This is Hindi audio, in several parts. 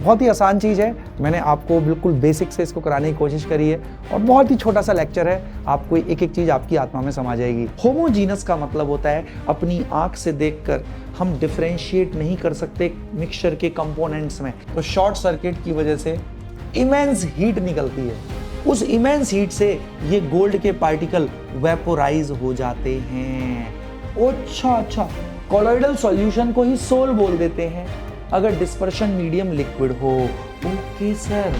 बहुत ही आसान चीज़ है, मैंने आपको बिल्कुल बेसिक से इसको कराने की कोशिश करी है और बहुत ही छोटा सा लेक्चर है, आपको एक एक चीज़ आपकी आत्मा में समा जाएगी। होमोजीनस का मतलब होता है अपनी आंख से देखकर हम डिफरेंशिएट नहीं कर सकते मिक्सचर के कंपोनेंट्स में। तो शॉर्ट सर्किट की वजह से इमेंस हीट निकलती है, उस इमेंस हीट से ये गोल्ड के पार्टिकल वेपोराइज हो जाते हैं। अच्छा, कोलॉइडल सॉल्यूशन को ही सोल बोल देते हैं अगर डिस्पर्शन मीडियम लिक्विड हो। Okay sir.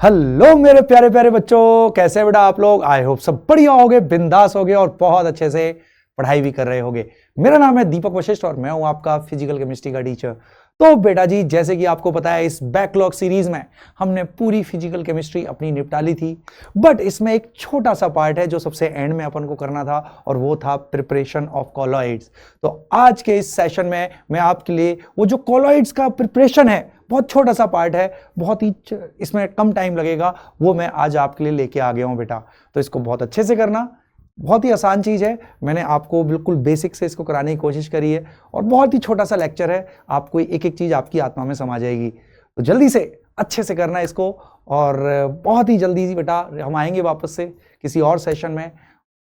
हेलो मेरे प्यारे प्यारे बच्चों, कैसे बेटा आप लोग? आई होप सब बढ़िया होगे, बिंदास होगे और बहुत अच्छे से पढ़ाई भी कर रहे होगे। मेरा नाम है दीपक वशिष्ठ और मैं हूं आपका फिजिकल केमिस्ट्री का टीचर। तो बेटा जी, जैसे कि आपको पता है, इस बैकलॉग सीरीज में हमने पूरी फिजिकल केमिस्ट्री अपनी निपटा ली थी, बट इसमें एक छोटा सा पार्ट है जो सबसे एंड में अपन को करना था और वो था प्रिपरेशन ऑफ कॉलॉइड्स। तो आज के इस सेशन में मैं आपके लिए वो जो कॉलॉइड्स का प्रिपरेशन है, बहुत छोटा सा पार्ट है, बहुत ही इसमें कम टाइम लगेगा, वो मैं आज आपके लिए लेके आ गया हूं बेटा। तो इसको बहुत अच्छे से करना, बहुत ही आसान चीज़ है, मैंने आपको बिल्कुल बेसिक से इसको कराने की कोशिश करी है और बहुत ही छोटा सा लेक्चर है, आपको एक एक चीज़ आपकी आत्मा में समा जाएगी। तो जल्दी से अच्छे से करना इसको और बहुत ही जल्दी से बेटा हम आएंगे वापस से किसी और सेशन में,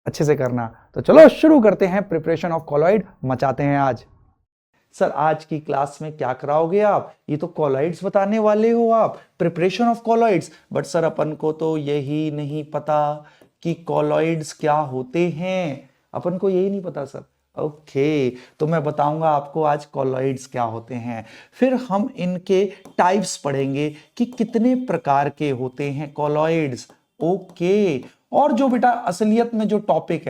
अच्छे से करना। तो चलो शुरू करते हैं, प्रिपरेशन ऑफ कॉलॉइड मचाते हैं आज। सर आज की क्लास में क्या कराओगे आप? ये तो कॉलॉइड्स बताने वाले हो आप, preparation of colloids. But sir अपन को तो यही नहीं पता कि कॉलॉइड्स क्या होते हैं, अपन को यही नहीं पता सर। ओके, तो मैं बताऊंगा आपको आज कॉलॉइड्स क्या होते हैं, फिर हम इनके टाइप्स पढ़ेंगे कि कितने प्रकार के होते हैं कॉलॉइड्स। ओके, और जो बेटा असलियत में जो टॉपिक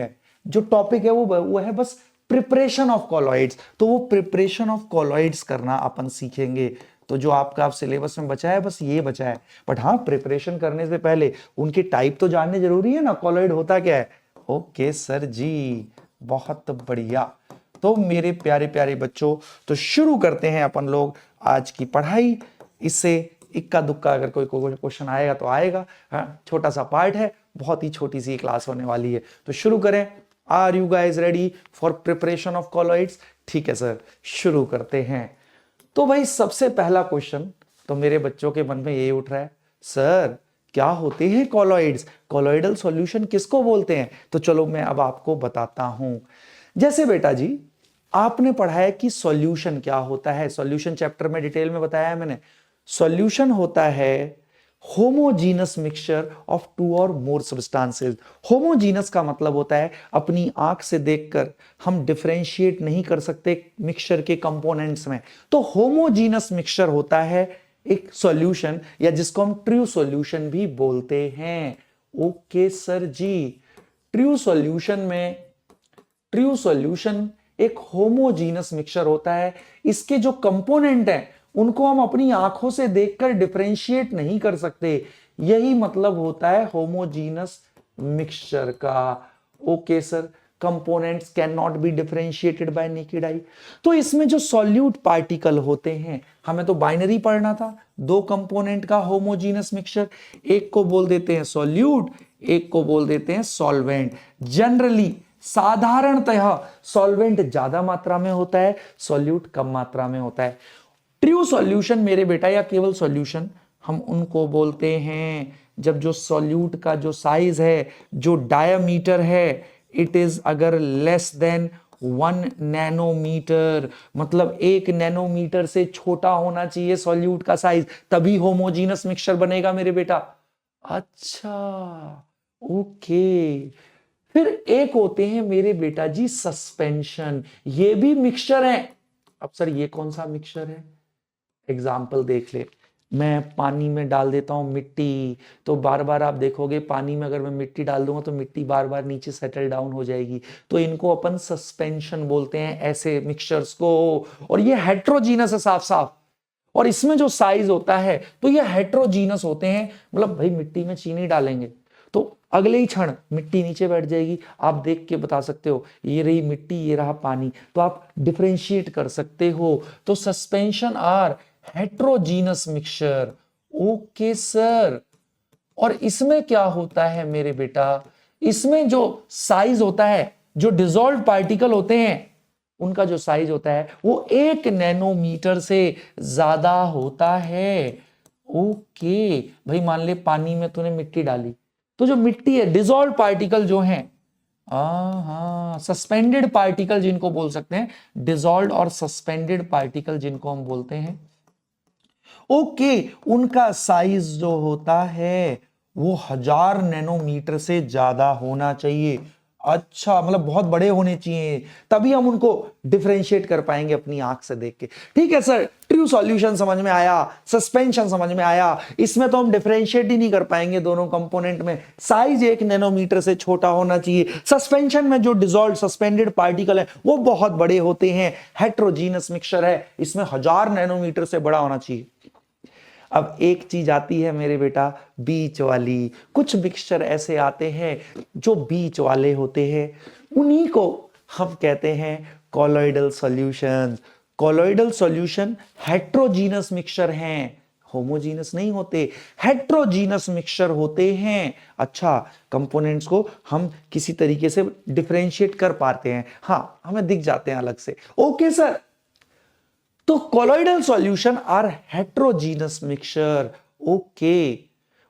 है वो है बस प्रिपरेशन ऑफ कॉलॉइड्स। तो वो प्रिपरेशन ऑफ कॉलॉइड्स करना अपन सीखेंगे। तो जो आपका आप सिलेबस में बचा है बस ये बचा है, बट हाँ, प्रिपरेशन करने से पहले उनके टाइप तो जानने जरूरी है ना, कॉलॉइड होता क्या है। ओके सर जी, बहुत बढ़िया। तो मेरे प्यारे प्यारे बच्चों, तो शुरू करते हैं अपन लोग आज की पढ़ाई। इससे इक्का दुक्का अगर कोई क्वेश्चन आएगा तो आएगा, हाँ, छोटा सा पार्ट है, बहुत ही छोटी सी क्लास होने वाली है। तो शुरू करें। Are you guys ready for preparation of colloids? ठीक है सर, शुरू करते हैं। तो भाई सबसे पहला क्वेश्चन तो मेरे बच्चों के मन में ये उठ रहा है, सर क्या होते हैं कॉलॉइड्स? कॉलॉइडल सॉल्यूशन किसको बोलते हैं? तो चलो मैं अब आपको बताता हूं। जैसे बेटा जी आपने पढ़ा है कि सॉल्यूशन क्या होता है, सॉल्यूशन चैप्टर में डिटेल में बताया है मैंने। सॉल्यूशन होता है होमोजीनस मिक्सचर ऑफ टू और मोर सब्सटेंसेस। होमोजीनस का मतलब होता है अपनी आंख से देखकर हम डिफरेंशिएट नहीं कर सकते मिक्सचर के कंपोनेंट्स में। तो होमोजीनस मिक्सचर होता है एक सॉल्यूशन, या जिसको हम ट्रू सॉल्यूशन भी बोलते हैं। ओके सर जी, ट्रू सॉल्यूशन एक होमोजीनस मिक्सचर होता है। इसके जो कंपोनेंट हैं उनको हम अपनी आंखों से देखकर डिफरेंशिएट नहीं कर सकते, यही मतलब होता है होमोजीनस मिक्सचर का। Okay sir, components can not be differentiated bye naked eye. तो इसमें जो सॉल्यूट पार्टिकल होते हैं, हमें तो बाइनरी पढ़ना था, दो कंपोनेंट का होमोजीनस मिक्सचर, एक को बोल देते हैं सॉल्यूट, एक को बोल देते हैं सॉल्वेंट। जनरली साधारणतः सॉल्वेंट ज्यादा मात्रा में होता है, सॉल्यूट कम मात्रा में होता है। ट्रू सॉल्यूशन मेरे बेटा, या केवल सॉल्यूशन, हम उनको बोलते हैं जब जो सॉल्यूट का जो साइज है, जो डायमीटर है, इट इज अगर लेस देन 1 नैनोमीटर, मतलब 1 नैनोमीटर से छोटा होना चाहिए सॉल्यूट का साइज, तभी होमोजीनस मिक्सचर बनेगा मेरे बेटा। अच्छा, ओके। फिर एक होते हैं मेरे बेटा जी सस्पेंशन, ये भी मिक्सचर है। अब सर ये कौन सा मिक्सचर है? एग्जाम्पल देख ले, मैं पानी में डाल देता हूं मिट्टी, तो बार बार आप देखोगे पानी में अगर मैं मिट्टी डाल दूंगा तो मिट्टी बार बार नीचे सेटल डाउन हो जाएगी, तो इनको अपन सस्पेंशन बोलते हैं, ऐसे मिक्सचर्स को। और ये हेट्रोजीनस है साफ साफ, और इसमें जो साइज होता है तो ये हेट्रोजीनस होते हैं। मतलब भाई मिट्टी में चीनी डालेंगे तो अगले ही क्षण मिट्टी नीचे बैठ जाएगी, आप देख के बता सकते हो ये रही मिट्टी, ये रहा पानी, तो आप डिफरेंशिएट कर सकते हो। तो suspension are heterogeneous mixture. Okay sir. और इसमें क्या होता है मेरे बेटा, इसमें जो साइज होता है, जो डिसॉल्व पार्टिकल होते हैं, उनका जो साइज होता है वो 1 नैनोमीटर से ज्यादा होता है। ओके भाई, मान ले पानी में तूने मिट्टी डाली, तो जो मिट्टी है, डिजॉल्व पार्टिकल जो है, हाँ सस्पेंडेड पार्टिकल जिनको बोल सकते हैं, डिजॉल्व और सस्पेंडेड पार्टिकल जिनको हम बोलते हैं, ओके उनका साइज जो होता है वो 1000 नैनोमीटर से ज्यादा होना चाहिए। अच्छा, मतलब बहुत बड़े होने चाहिए, तभी हम उनको डिफरेंशिएट कर पाएंगे अपनी आंख से देख के। ठीक है सर, ट्रू सॉल्यूशन समझ में आया, सस्पेंशन समझ में आया, इसमें तो हम डिफरेंशिएट ही नहीं कर पाएंगे दोनों कंपोनेंट में, साइज 1 नैनोमीटर से छोटा होना चाहिए। सस्पेंशन में जो डिसॉल्व सस्पेंडेड पार्टिकल है वो बहुत बड़े होते हैं, हेट्रोजीनस मिक्सचर है, इसमें 1000 नैनोमीटर से बड़ा होना चाहिए। अब एक चीज आती है मेरे बेटा बीच वाली, कुछ मिक्सचर ऐसे आते हैं जो बीच वाले होते हैं, उन्हीं को हम कहते हैं colloidal solution. Colloidal solution heterogeneous mixture हैं, होमोजीनस नहीं होते, हेट्रोजीनस मिक्सचर होते हैं। अच्छा, कंपोनेंट्स को हम किसी तरीके से डिफरेंशिएट कर पाते हैं, हाँ हमें दिख जाते हैं अलग से। ओके सर, तो colloidal solution are heterogeneous mixture. Okay,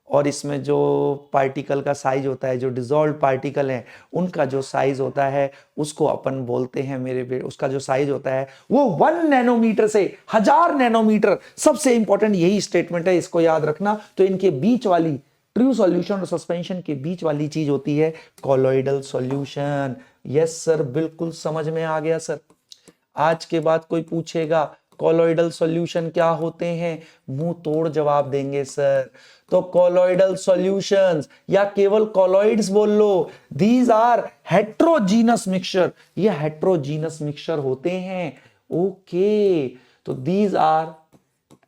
और इसमें जो पार्टिकल का साइज होता है, जो डिसॉल्व पार्टिकल है उनका जो साइज होता है उसको अपन बोलते हैं मेरे, उसका जो साइज होता है वो 1 नैनोमीटर से 1000 नैनोमीटर। सबसे इंपॉर्टेंट यही स्टेटमेंट है, इसको याद रखना। तो इनके बीच वाली, ट्रू सॉल्यूशन और सस्पेंशन के बीच वाली चीज होती है कॉलॉइडल सॉल्यूशन। यस सर, बिल्कुल समझ में आ गया सर। आज के बाद कोई पूछेगा कॉलॉइडल सॉल्यूशन क्या होते हैं, मुंह तोड़ जवाब देंगे सर। तो कॉलॉइडल सॉल्यूशंस या केवल कॉलॉइड्स बोल लो, दीज आर हेट्रोजीनस मिक्सचर, ये हेट्रोजीनस मिक्सचर होते हैं। ओके, तो these are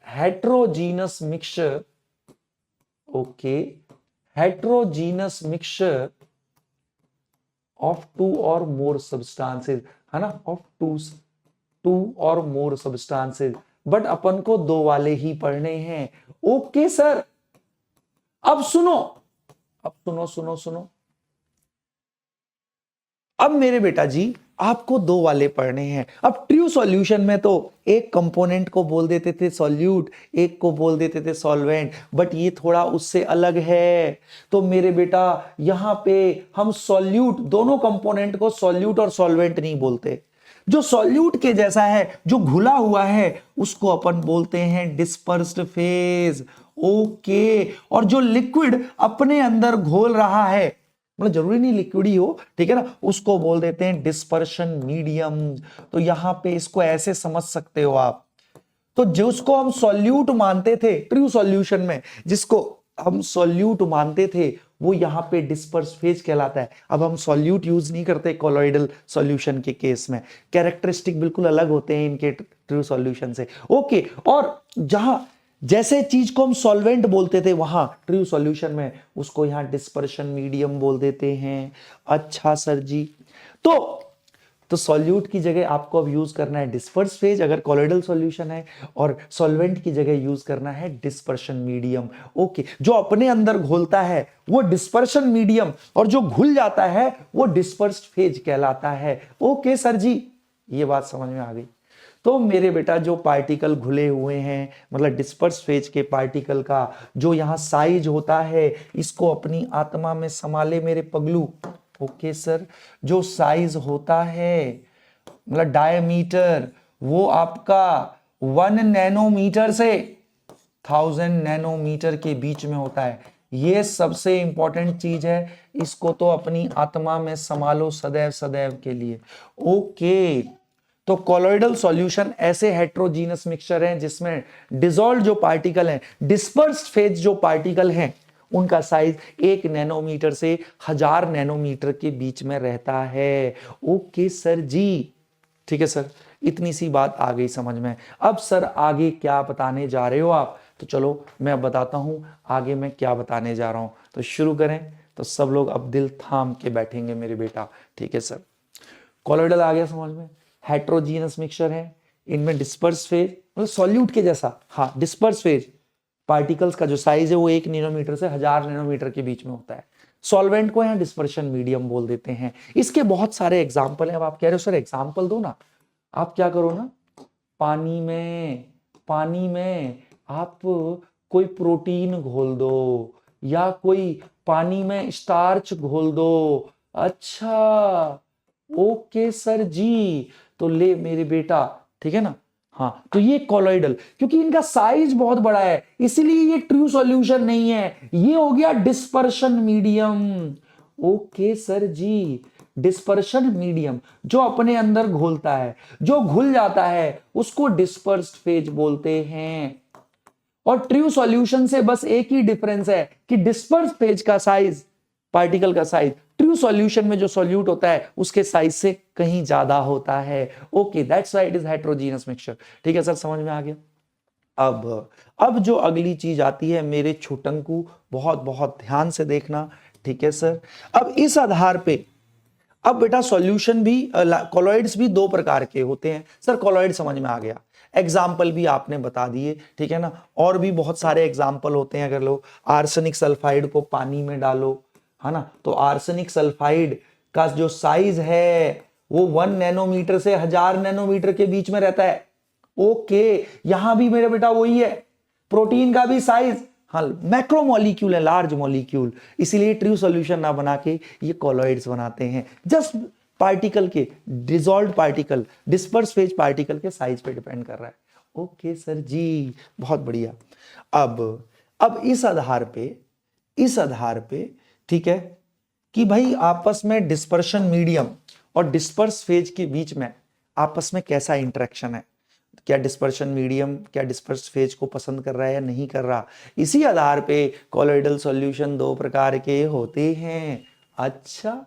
heterogeneous mixture. Okay, heterogeneous mixture of 2 or more substances, है ना, of 2 or more substances, but अपन को 2 वाले ही पढ़ने हैं। ओके सर, अब सुनो, अब सुनो, अब मेरे बेटा जी आपको 2 वाले पढ़ने हैं। अब ट्रू सॉल्यूशन में तो एक कंपोनेंट को बोल देते थे सॉल्यूट, एक को बोल देते थे सॉल्वेंट, बट ये थोड़ा उससे अलग है। तो मेरे बेटा यहां पे हम सॉल्यूट, दोनों कंपोनेंट को सॉल्यूट और सॉल्वेंट नहीं बोलते। जो सॉल्यूट के जैसा है, जो घुला हुआ है, उसको अपन बोलते हैं डिस्पर्स्ड फेज। ओके, और जो लिक्विड अपने अंदर घोल रहा है, मतलब जरूरी नहीं लिक्विड ही हो, ठीक है ना, उसको बोल देते हैं डिस्पर्शन मीडियम। तो यहां पे इसको ऐसे समझ सकते हो आप। तो जिसको हम सॉल्यूट मानते थे ट्रू सॉल्यूशन में, जिसको हम सॉल्यूट मानते थे, वो यहां पे डिस्पर्स फेज कहलाता है। अब हम सॉल्यूट यूज नहीं करते कॉलॉइडल सॉल्यूशन के केस में, कैरेक्टरिस्टिक बिल्कुल अलग होते हैं इनके ट्रू सॉल्यूशन से। ओके, और जहां जैसे चीज को हम सॉल्वेंट बोलते थे वहां ट्रू सॉल्यूशन में, उसको यहां डिस्पर्शन मीडियम बोल देते हैं। अच्छा सर जी, तो सॉल्यूट की जगह आपको अब यूज करना है डिस्पर्स फेज अगर कॉलॉइडल सॉल्यूशन है, और सॉल्वेंट की जगह यूज करना है डिस्पर्शन मीडियम। ओके, जो अपने अंदर घोलता है वो डिस्पर्शन मीडियम, और जो घुल जाता है वो डिस्पर्स्ड फेज कहलाता है। ओके सर जी, ये बात समझ में आ गई। तो मेरे बेटा जो पार्टिकल घुले हुए हैं, मतलब डिस्पर्स फेज के पार्टिकल का जो यहां साइज होता है, इसको अपनी आत्मा में संभाले मेरे पगलू। ओके सर, जो साइज होता है, मतलब डायमीटर, वो आपका 1 नैनोमीटर से 1000 नैनोमीटर के बीच में होता है। ये सबसे इंपॉर्टेंट चीज है, इसको तो अपनी आत्मा में संभालो सदैव सदैव के लिए। ओके, तो कॉलॉइडल सॉल्यूशन ऐसे हेट्रोजीनस मिक्सचर हैं जिसमें डिसॉल्व जो पार्टिकल हैं, डिस्पर्स्ड फेज जो पार्टिकल हैं, उनका साइज 1 नैनोमीटर से 1000 नैनोमीटर के बीच में रहता है। ओके सर जी, ठीक है सर, इतनी सी बात आ गई समझ में। अब सर आगे क्या बताने जा रहे हो आप, तो चलो मैं बताता हूं आगे मैं क्या बताने जा रहा हूं। तो शुरू करें। तो सब लोग अब दिल थाम के बैठेंगे मेरे बेटा, ठीक है सर। कॉलॉइडल आ गया समझ में, हेट्रोजीनस मिक्सचर है, इनमें डिस्पर्स फेज, मतलब सॉल्यूट के जैसा, हाँ डिस्पर्स फेज, पार्टिकल्स का जो साइज है वो 1 नैनोमीटर से 1000 नैनोमीटर के बीच में होता है। सॉल्वेंट को यहाँ डिस्पर्शन मीडियम बोल देते हैं। इसके बहुत सारे एग्जाम्पल हैं। अब आप कह रहे हो सर एग्जाम्पल दो ना, आप क्या करो ना, पानी में आप कोई प्रोटीन घोल दो या कोई पानी में स्टार्च घोल दो। अच्छा, ओके सर जी, तो ले मेरे बेटा, ठीक है ना। हाँ, तो ये कॉलोइडल, क्योंकि इनका साइज बहुत बड़ा है इसीलिए ये ट्रू सॉल्यूशन नहीं है, ये हो गया डिस्पर्शन मीडियम। ओके सर जी, डिस्पर्शन मीडियम जो अपने अंदर घोलता है, जो घुल जाता है, उसको डिस्पर्स्ड फेज बोलते हैं। और ट्रू सॉल्यूशन से बस एक ही डिफरेंस है कि डिस्पर्स फेज का साइज, पार्टिकल का साइज, ट्रू सॉल्यूशन में जो सॉल्यूट होता है उसके साइज से कहीं ज्यादा होता है। Okay, that's why it is heterogeneous mixture. ठीक है सर, समझ में आ गया। अब जो अगली चीज आती है मेरे छोटंकू, बहुत बहुत ध्यान से देखना, ठीक है सर। अब इस आधार पे, अब बेटा सॉल्यूशन भी, कॉलॉइड्स भी दो प्रकार के होते हैं सर। कॉलॉइड समझ में आ गया, एग्जाम्पल भी आपने बता दिए, ठीक है ना। और भी बहुत सारे एग्जाम्पल होते हैं। अगर लो आर्सेनिक सल्फाइड को पानी में डालो, है ना, तो आर्सेनिक सल्फाइड का जो साइज है वो 1 नैनोमीटर से 1000 नैनोमीटर के बीच में रहता है। ओके, यहां भी मेरे बेटा वही है, प्रोटीन का भी साइज, हाँ, मैक्रो मॉलिक्यूल है, लार्ज मॉलिक्यूल, इसीलिए ट्रू सॉल्यूशन ना बना के ये कॉलॉइड्स बनाते हैं। जस्ट पार्टिकल के, dissolved particle, disperse phase particle के साइज पे डिपेंड कर रहा है। ओके सर जी, बहुत बढ़िया। अब इस आधार पे ठीक है कि भाई आपस में डिस्पर्शन मीडियम और डिस्पर्स फेज के बीच में आपस में कैसा इंटरेक्शन है, क्या डिस्पर्शन मीडियम, क्या डिस्पर्स फेज को पसंद कर रहा है या नहीं कर रहा। इसी आधार पे कॉलॉइडल सॉल्यूशन दो प्रकार के होते हैं। अच्छा,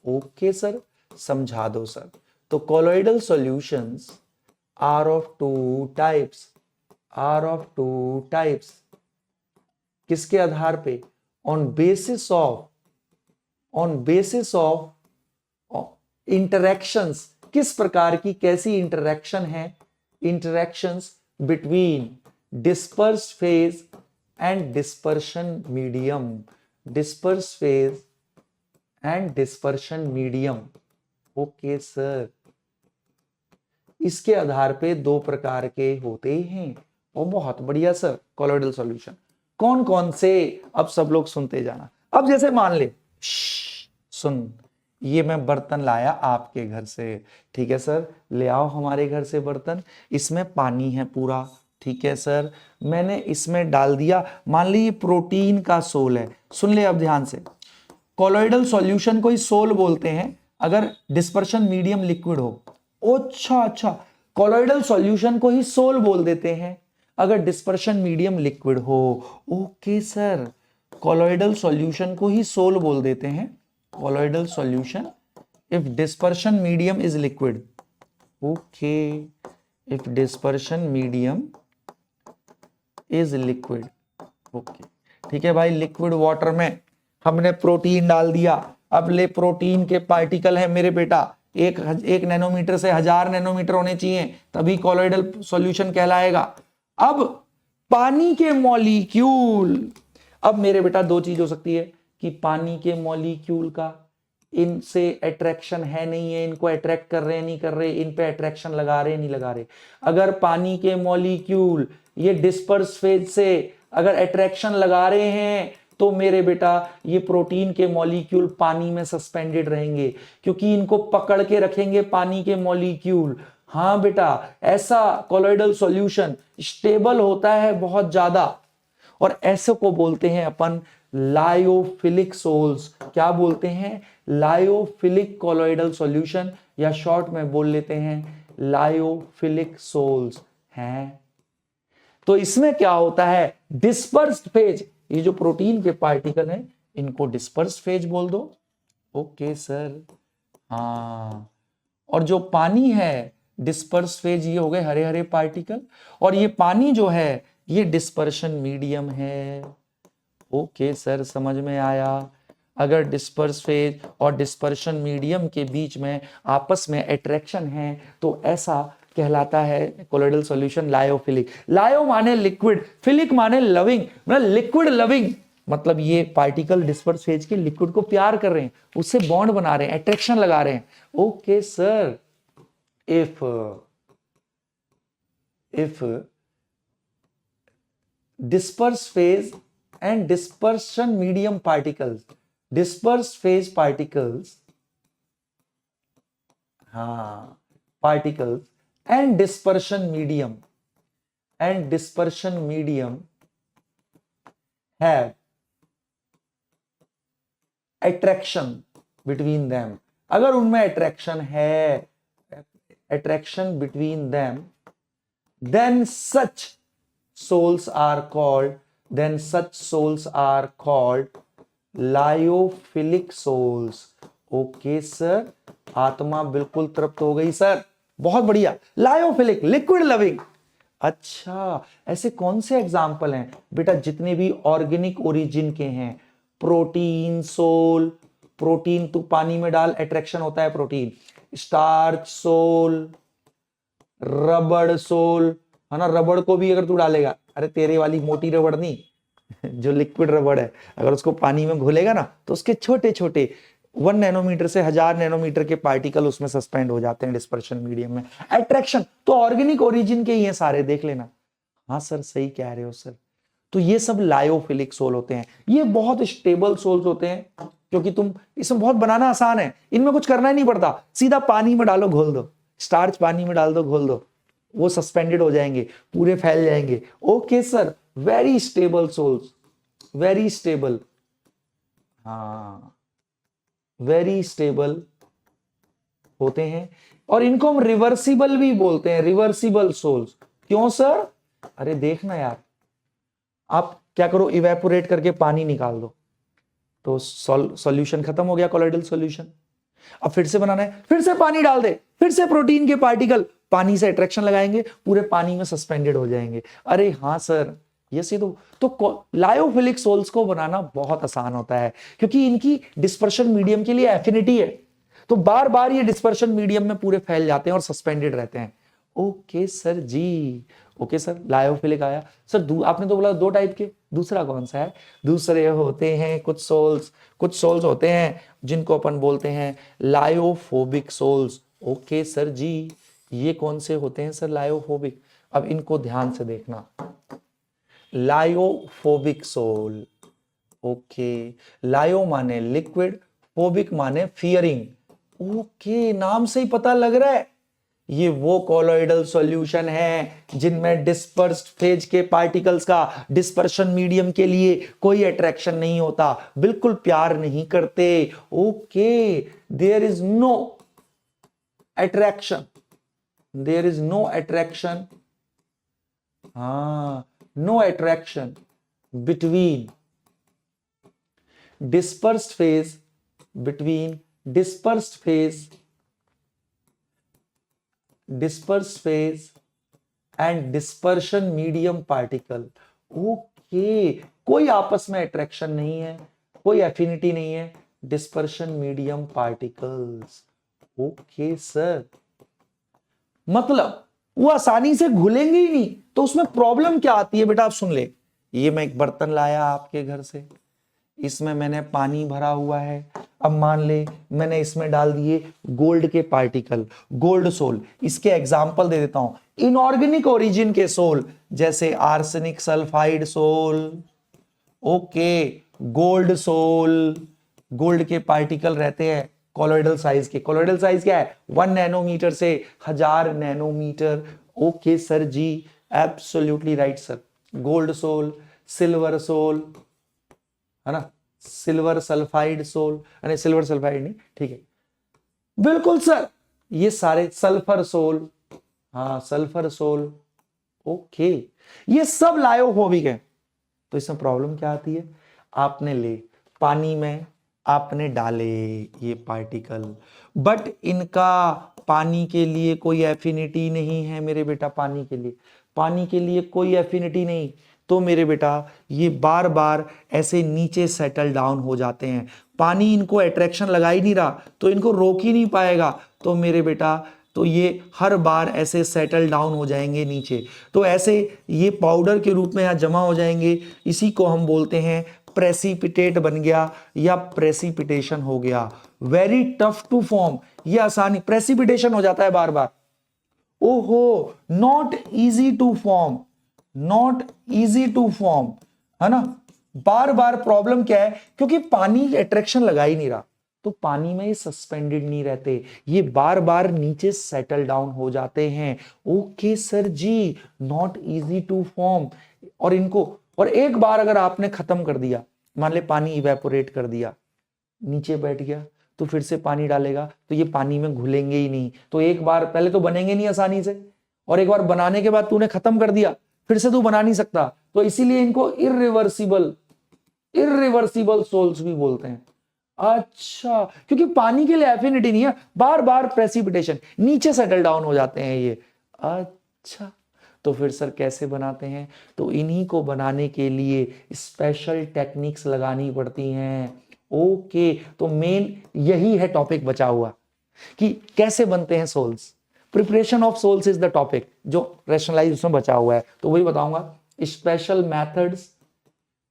ओके सर, समझा दो सर। तो colloidal solutions are of two types, किसके आधार पे, ऑन बेसिस ऑफ इंटरेक्शंस, किस प्रकार की कैसी इंटरेक्शन है, interactions between disperse phase and dispersion medium, disperse phase and dispersion medium. Okay sir, इसके आधार पे दो प्रकार के होते हैं। और बहुत बढ़िया सर, कॉलॉइडल सॉल्यूशन कौन कौन से, अब सब लोग सुनते जाना। अब जैसे मान ले, सुन, ये मैं बर्तन लाया आपके घर से, ठीक है सर, ले आओ हमारे घर से बर्तन, इसमें पानी है पूरा, ठीक है सर, मैंने इसमें डाल दिया, मान ली ये प्रोटीन का सोल है। सुन ले अब ध्यान से, कॉलॉइडल सॉल्यूशन को ही सोल बोलते हैं अगर डिस्पर्शन मीडियम लिक्विड हो। अच्छा, कॉलॉइडल सॉल्यूशन को ही सोल बोल देते हैं अगर डिस्पर्शन मीडियम लिक्विड हो। ओके सर, कॉलॉइडल सॉल्यूशन को ही सोल बोल देते हैं, colloidal solution if dispersion medium is liquid. Okay, if dispersion medium is liquid. Okay, ठीक है भाई, लिक्विड वाटर में हमने प्रोटीन डाल दिया। अब ले, प्रोटीन के पार्टिकल है मेरे बेटा, एक नैनोमीटर से 1000 नैनोमीटर होने चाहिए, तभी कॉलॉइडल सॉल्यूशन कहलाएगा। अब पानी के मॉलिक्यूल, अब मेरे बेटा दो चीज हो सकती है कि पानी के मॉलिक्यूल का इनसे अट्रैक्शन है नहीं है, इनको अट्रैक्ट कर रहे हैं नहीं कर रहे, इन पे अट्रैक्शन लगा रहे नहीं लगा रहे। अगर पानी के मॉलिक्यूल ये डिस्पर्स फेज से अगर अट्रैक्शन लगा रहे हैं तो मेरे बेटा ये प्रोटीन के मॉलिक्यूल पानी में सस्पेंडेड रहेंगे, क्योंकि इनको पकड़ के रखेंगे पानी के मॉलिक्यूल। हाँ बेटा, ऐसा कॉलॉइडल सॉल्यूशन स्टेबल होता है बहुत ज्यादा, और ऐसे को बोलते हैं अपन लायोफिलिक सोल्स। क्या बोलते हैं? लायोफिलिक कॉलॉइडल सॉल्यूशन, या शॉर्ट में बोल लेते हैं लायोफिलिक सोल्स हैं। तो इसमें क्या होता है, डिस्पर्स्ड फेज, ये जो प्रोटीन के पार्टिकल हैं इनको डिस्पर्स्ड फेज बोल दो। ओके सर, हाँ, और जो पानी है डिस्पर्स फेज, ये हो गए हरे हरे पार्टिकल, और ये पानी जो है ये डिस्पर्शन मीडियम है। ओके सर, समझ में आया। अगर डिस्पर्स फेज और डिस्पर्शन मीडियम के बीच में आपस में अट्रैक्शन है तो ऐसा कहलाता है कॉलॉइडल सॉल्यूशन लायोफिलिक। लायो माने लिक्विड, फिलिक माने लविंग, मतलब लिक्विड लविंग, मतलब ये पार्टिकल डिस्पर्स फेज के लिक्विड को प्यार कर रहे हैं, उससे बॉन्ड बना रहे हैं, अट्रैक्शन लगा रहे हैं। Okay sir, if disperse phase and dispersion medium particles, dispersed phase particles, particles and dispersion medium have attraction between them. अगर उनमें attraction है, attraction between them, then such souls are called lyophilic souls. Okay sir, आत्मा बिल्कुल तृप्त हो गई सर, बहुत बढ़िया. Lyophilic, liquid loving. अच्छा, ऐसे कौन से एग्जाम्पल हैं बेटा जितने भी ऑर्गेनिक ओरिजिन के हैं? प्रोटीन सोल, प्रोटीन तू पानी में डाल अट्रैक्शन होता है प्रोटीन. स्टार्च सोल, रबड़ सोल, है ना, रबड़ को भी अगर तू डालेगा, अरे तेरे वाली मोटी रबड़ नहीं, जो लिक्विड रबड़ है, अगर उसको पानी में घोलेगा ना तो उसके छोटे छोटे 1 नैनोमीटर से 1000 नैनोमीटर के पार्टिकल उसमें सस्पेंड हो जाते हैं डिस्पर्शन मीडियम में. अट्रैक्शन तो ऑर्गेनिक ओरिजिन के ही है सारे, देख लेना. हाँ सर, सही कह रहे हो सर. तो ये सब लायोफिलिक सोल होते हैं. ये बहुत स्टेबल सोल्स होते हैं क्योंकि तुम इसमें बहुत बनाना आसान है, इनमें कुछ करना ही नहीं पड़ता, सीधा पानी में डालो घोल दो, स्टार्च पानी में डाल दो घोल दो, वो सस्पेंडेड हो जाएंगे, पूरे फैल जाएंगे. Okay sir, very stable sols, very stable. हाँ, वेरी स्टेबल होते हैं और इनको हम रिवर्सिबल भी बोलते हैं, रिवर्सिबल सोल्स. क्यों सर? अरे देखना यार, आप क्या करो, इवेपोरेट करके पानी निकाल दो तो सॉल्यूशन खत्म हो गया, कोलोइडल सॉल्यूशन. अब फिर से बनाना है, फिर से पानी डाल दे, फिर से प्रोटीन के पार्टिकल पानी से अट्रैक्शन लगाएंगे, पूरे पानी में सस्पेंडेड हो जाएंगे. अरे हाँ सर, ये तो लायोफिलिक सोल्स को बनाना बहुत आसान होता है क्योंकि इनकी डिस्पर्शन मीडियम के लिए एफिनिटी है, तो बार बार ये डिस्पर्शन मीडियम में पूरे फैल जाते हैं और सस्पेंडेड रहते हैं. ओके सर जी, ओके सर, लायोफिलिक आया सर. आपने तो बोला 2 टाइप के, दूसरा कौन सा है? दूसरे होते हैं कुछ सोल्स होते हैं जिनको अपन बोलते हैं लायोफोबिक सोल्स. ओके सर जी, ये कौन से होते हैं सर लायोफोबिक? अब इनको ध्यान से देखना. लायोफोबिक सोल, ओके, लायो माने लिक्विड, फोबिक माने फियरिंग. ओके, नाम से ही पता लग रहा है ये वो कोलोइडल सॉल्यूशन है जिनमें डिस्पर्स्ड फेज के पार्टिकल्स का डिस्पर्शन मीडियम के लिए कोई अट्रैक्शन नहीं होता, बिल्कुल प्यार नहीं करते. Okay, there is no attraction, there is no attraction, no attraction between dispersed phase and dispersion medium particle. Okay, कोई आपस में अट्रैक्शन नहीं है, कोई एफिनिटी नहीं है, dispersion medium particles. Okay sir, मतलब वो आसानी से घुलेंगे ही नहीं, तो उसमें प्रॉब्लम क्या आती है बेटा? आप सुन ले. ये मैं एक बर्तन लाया आपके घर से, इसमें मैंने पानी भरा हुआ है. अब मान ले मैंने इसमें डाल दिए गोल्ड के पार्टिकल, गोल्ड सोल. इसके एग्जाम्पल दे देता हूं, इनऑर्गेनिक ओरिजिन के सोल जैसे arsenic sulphide sol. Okay, gold sol, gold के पार्टिकल रहते हैं कोलोइडल साइज के. कोलोइडल साइज क्या है? 1 नैनोमीटर से 1000 nanometre. Okay sir ji, absolutely right sir. Gold sol, silver sol, है ना, सिल्वर सल्फाइड सोल, अरे सिल्वर सल्फाइड नहीं, ठीक है, बिल्कुल सर. ये सारे सल्फर सोल, हाँ सल्फर सोल. ओके, ये सब लायोफोबिक है. तो इसमें प्रॉब्लम क्या आती है? आपने ले पानी में आपने डाले ये पार्टिकल, बट इनका पानी के लिए कोई एफिनिटी नहीं है मेरे बेटा. पानी के लिए कोई एफिनिटी नहीं, तो मेरे बेटा ये बार बार ऐसे नीचे सेटल डाउन हो जाते हैं. पानी इनको अट्रैक्शन लगा ही नहीं रहा, तो इनको रोक ही नहीं पाएगा, तो मेरे बेटा तो ये हर बार ऐसे सेटल डाउन हो जाएंगे नीचे. तो ऐसे ये पाउडर के रूप में यहाँ जमा हो जाएंगे. इसी को हम बोलते हैं प्रेसिपिटेट बन गया या प्रेसिपिटेशन हो गया. वेरी टफ टू फॉर्म, ये आसानी, प्रेसिपिटेशन हो जाता है बार बार. ओहो, not easy to form, not easy to form, है ना। बार बार प्रॉब्लम क्या है, क्योंकि पानी अट्रैक्शन लगा ही नहीं रहा, तो पानी में ये सस्पेंडेड नहीं रहते, ये बार बार नीचे सेटल डाउन हो जाते हैं। Okay sir ji, not easy to form. और इनको, और एक बार अगर आपने खत्म कर दिया, मान ले पानी इवेपोरेट कर दिया, नीचे बैठ गया, तो फिर से पानी डालेगा तो ये पानी में घुलेंगे ही नहीं, तो एक बार पहले तो बनेंगे नहीं आसानी से, और एक बार बनाने के बाद तूने खत्म कर दिया, फिर से तू बना नहीं सकता। तो इसीलिए इनको इरिवर्सिबल, इरिवर्सिबल सोल्स भी बोलते हैं। अच्छा, क्योंकि पानी के लिए एफिनिटी नहीं है, बार बार प्रेसिपिटेशन, नीचे सेटल डाउन हो जाते हैं ये। अच्छा, तो फिर सर कैसे बनाते हैं, तो इन्हीं को बनाने के लिए स्पेशल टेक्निक्स लगानी पड़ती हैं। ओके, तो मेन यही है टॉपिक बचा हुआ कि कैसे बनते हैं sols. Preparation of sols is the topic जो रैशनलाइज उसमें बचा हुआ है, तो वही बताऊंगा। स्पेशल मेथड्स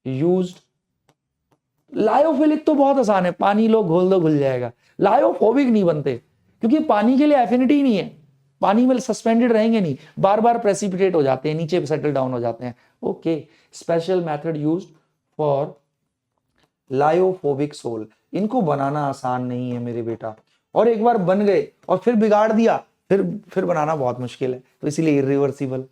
यूज्ड, लायोफिलिक तो बहुत आसान है, पानी लो घोल दो घुल जाएगा। लायोफोबिक नहीं बनते क्योंकि पानी के लिए एफिनिटी नहीं है, पानी में सस्पेंडेड रहेंगे नहीं, बार बार प्रेसिपिटेट हो जाते हैं, नीचे सेटल डाउन हो जाते हैं। Okay, special method used for lyophobic sol, इनको बनाना आसान नहीं है मेरे बेटा, और एक बार बन गए और फिर बिगाड़ दिया, फिर बनाना बहुत मुश्किल है, तो इसीलिए इरिवर्सिबल।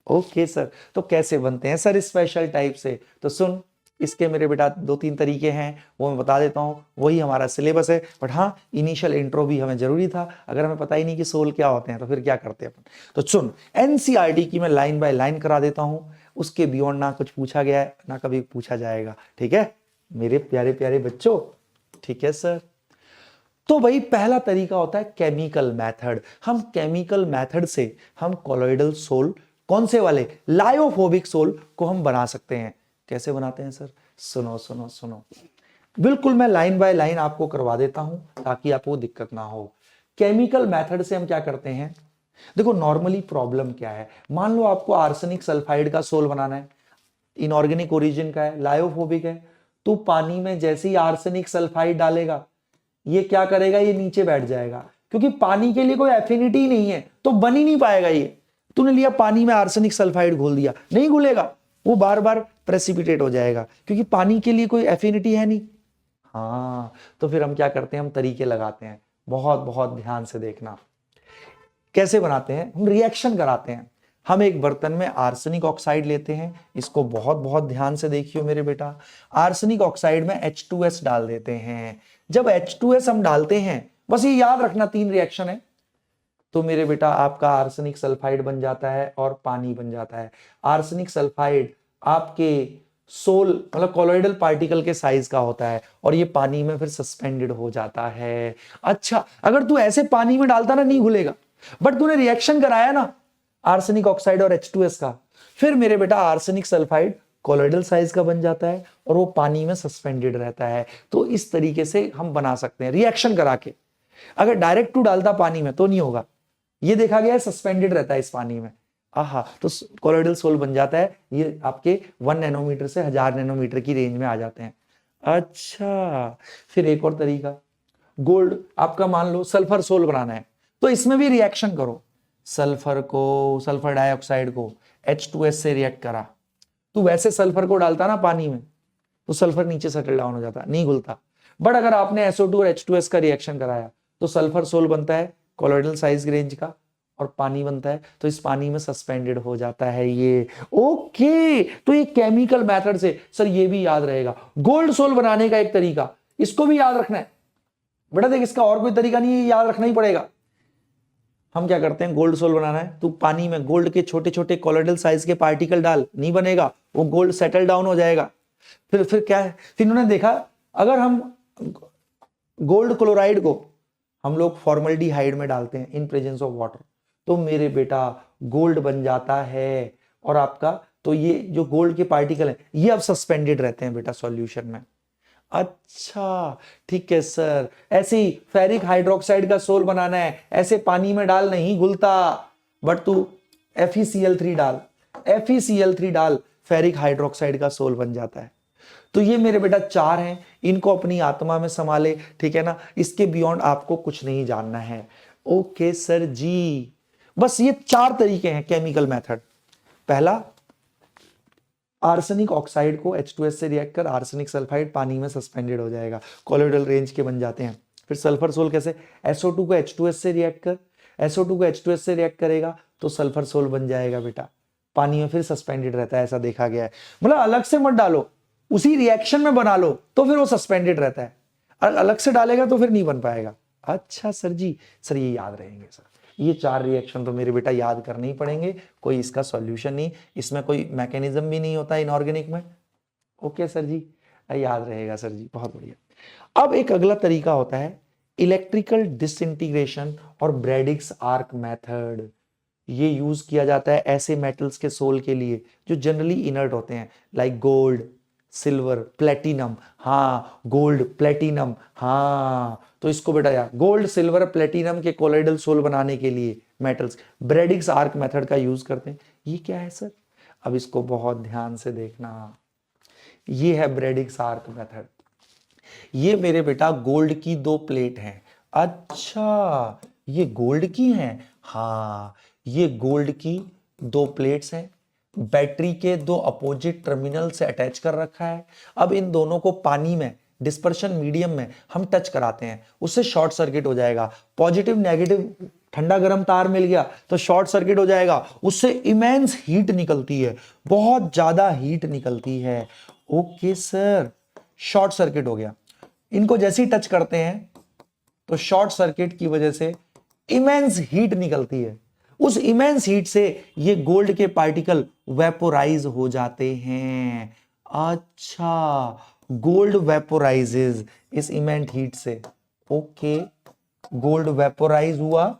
ओके सर, तो कैसे बनते हैं सर स्पेशल टाइप से, तो सुन, इसके मेरे बेटा 2-3 तरीके हैं, वो मैं बता देता हूँ, वही हमारा सिलेबस है। बट हाँ, इनिशियल इंट्रो भी हमें जरूरी था, अगर हमें पता ही नहीं कि सोल क्या होते हैं तो फिर क्या करते हैं अपन। तो सुन, एनसीईआरटी की मैं लाइन बाय लाइन करा देता हूँ, उसके बियॉन्ड ना कुछ पूछा गया है ना कभी पूछा जाएगा, ठीक है मेरे प्यारे प्यारे बच्चों। ठीक है सर, तो भाई पहला तरीका होता है केमिकल मेथड। हम केमिकल मेथड से हम कोलोइडल सोल, कौन से वाले, लायोफोबिक सोल को हम बना सकते हैं। कैसे बनाते हैं सर, सुनो सुनो सुनो, बिल्कुल मैं लाइन बाय लाइन आपको करवा देता हूं ताकि आपको दिक्कत ना हो। केमिकल मेथड से हम क्या करते हैं, देखो नॉर्मली प्रॉब्लम क्या है, मान लो आपको आर्सेनिक सल्फाइड का सोल बनाना है, इनऑर्गेनिक ओरिजिन का है, लायोफोबिक है, तो पानी में जैसे ही आर्सेनिक सल्फाइड डालेगा, ये क्या करेगा, ये नीचे बैठ जाएगा, क्योंकि पानी के लिए कोई एफिनिटी नहीं है, तो बन ही नहीं पाएगा। ये तूने लिया पानी में आर्सेनिक सल्फाइड घोल दिया, नहीं घुलेगा, वो बार बार प्रेसिपिटेट हो जाएगा, क्योंकि पानी के लिए कोई एफिनिटी है नहीं। हाँ, तो फिर हम क्या करते हैं, हम तरीके लगाते हैं, बहुत बहुत ध्यान से देखना। कैसे बनाते हैं, हम रिएक्शन कराते हैं। हम एक बर्तन में आर्सेनिक ऑक्साइड लेते हैं, इसको बहुत बहुत ध्यान से देखियो मेरे बेटा। आर्सेनिक ऑक्साइड में H2S डाल देते हैं। जब H2S हम डालते हैं, बस ये याद रखना 3 रिएक्शन है, तो मेरे बेटा आपका आर्सेनिक सल्फाइड बन जाता है और पानी बन जाता है। आर्सेनिक सल्फाइड आपके सोल मतलब कोलोइडल पार्टिकल के साइज का होता है और ये पानी में फिर सस्पेंडेड हो जाता है। अच्छा, अगर तू ऐसे पानी में डालता ना, नहीं घुलेगा, बट तूने रिएक्शन कराया ना आर्सेनिक ऑक्साइड और H2S का, फिर मेरे बेटा आर्सेनिक सल्फाइड कोलोइडल साइज का बन जाता है और वो पानी में सस्पेंडेड रहता है। तो इस तरीके से हम बना सकते हैं रिएक्शन करा के। अगर डायरेक्ट तू डालता पानी में तो नहीं होगा, ये देखा गया है सस्पेंडेड रहता है इस पानी में, आहा, तो कोलोइडल सोल बन जाता है। ये आपके 1 नैनोमीटर से 1000 नैनोमीटर की रेंज में आ जाते हैं। अच्छा, फिर एक और तरीका, गोल्ड आपका मान लो सल्फर सोल बनाना है, तो इसमें भी रिएक्शन करो, सल्फर को, सल्फर डाइऑक्साइड को H2S से रिएक्ट करा। तो वैसे सल्फर को डालता ना पानी में तो सल्फर नीचे सेटल डाउन हो जाता, नहीं घुलता। बट अगर आपने SO2 और H2S का रिएक्शन कराया तो सल्फर सोल बनता है कोलोइडल साइज रेंज का और पानी बनता है, तो इस पानी में सस्पेंडेड हो जाता है ये। ओके, तो ये केमिकल मेथड से सर ये भी याद रहेगा। गोल्ड सोल बनाने का एक तरीका, इसको भी याद रखना है बेटा, देख इसका और कोई तरीका नहीं है, याद रखना ही पड़ेगा। हम क्या करते हैं, गोल्ड सोल बनाना है, तू पानी में गोल्ड के छोटे छोटे कोलोइडल साइज के पार्टिकल डाल, नहीं बनेगा, वो गोल्ड सेटल डाउन हो जाएगा। फिर क्या है, फिर इन्होंने देखा अगर हम गोल्ड क्लोराइड को हम लोग फॉर्मल्डिहाइड में डालते हैं इन प्रेजेंस ऑफ वाटर, तो मेरे बेटा गोल्ड बन जाता है और आपका, तो ये जो गोल्ड के पार्टिकल हैं ये अब सस्पेंडेड रहते हैं बेटा सॉल्यूशन में। अच्छा ठीक है सर, ऐसे ही फेरिक हाइड्रोक्साइड का सोल बनाना है, ऐसे पानी में डाल, नहीं घुलता, बट तू FeCl3 डाल, FeCl3 डाल, फेरिक हाइड्रोक्साइड का सोल बन जाता है। तो ये मेरे बेटा 4 हैं, इनको अपनी आत्मा में संभाले, ठीक है ना, इसके बियॉन्ड आपको कुछ नहीं जानना है। ओके सर जी, बस ये 4 तरीके हैं केमिकल मेथड। पहला, आर्सेनिक ऑक्साइड को H2S से रिएक्ट कर आर्सेनिक सल्फाइड पानी में सस्पेंडेड हो जाएगा, कोलोइडल रेंज के बन जाते हैं। फिर सल्फर सोल कैसे, SO2 को H2S से रिएक्ट कर, SO2 को H2S से रिएक्ट करेगा तो सल्फर सोल बन जाएगा बेटा, पानी में फिर सस्पेंडेड रहता है, ऐसा देखा गया है। मतलब अलग से मत डालो, उसी रिएक्शन में बना लो तो फिर वो सस्पेंडेड रहता है, और अलग से डालेगा तो फिर नहीं बन पाएगा। अच्छा सर जी, सर ये याद रहेंगे सर, ये 4 रिएक्शन तो मेरे बेटा याद करने ही पड़ेंगे, कोई इसका सॉल्यूशन नहीं, इसमें कोई मैकेनिज्म भी नहीं होता इनऑर्गेनिक में। ओके सर जी, याद रहेगा सर जी, बहुत बढ़िया। अब एक अगला तरीका होता है इलेक्ट्रिकल डिसइंटीग्रेशन और ब्रैडिक्स आर्क मेथड। ये यूज किया जाता है ऐसे मेटल्स के सोल के लिए जो जनरली इनर्ट होते हैं, लाइक गोल्ड, सिल्वर, प्लेटिनम। हाँ, गोल्ड, प्लेटिनम, हाँ, तो इसको बेटा यार, गोल्ड, सिल्वर, प्लेटिनम के कोलोइडल सोल बनाने के लिए मेटल्स ब्रैडिक्स आर्क मेथड का यूज करते हैं। ये क्या है सर? अब इसको बहुत ध्यान से देखना, ये है ब्रैडिक्स आर्क मेथड। ये मेरे बेटा गोल्ड की 2 प्लेट हैं। अच्छा, ये गोल्ड की हैं? हाँ, ये गोल्ड की 2 प्लेट्स हैं, बैटरी के 2 अपोजिट टर्मिनल से अटैच कर रखा है। अब इन दोनों को पानी में डिस्पर्शन मीडियम में हम टच कराते हैं, उससे शॉर्ट सर्किट हो जाएगा। पॉजिटिव नेगेटिव ठंडा गर्म तार मिल गया तो शॉर्ट सर्किट हो जाएगा, उससे इमेंस हीट निकलती है, बहुत ज्यादा हीट निकलती है। ओके सर, शॉर्ट सर्किट हो गया। इनको जैसे ही टच करते हैं तो शॉर्ट सर्किट की वजह से इमेंस हीट निकलती है, उस इमेंस हीट से ये गोल्ड के पार्टिकल वेपोराइज हो जाते हैं। अच्छा, गोल्ड वेपोराइजेज इस इमेंस हीट से। ओके, गोल्ड वेपोराइज हुआ।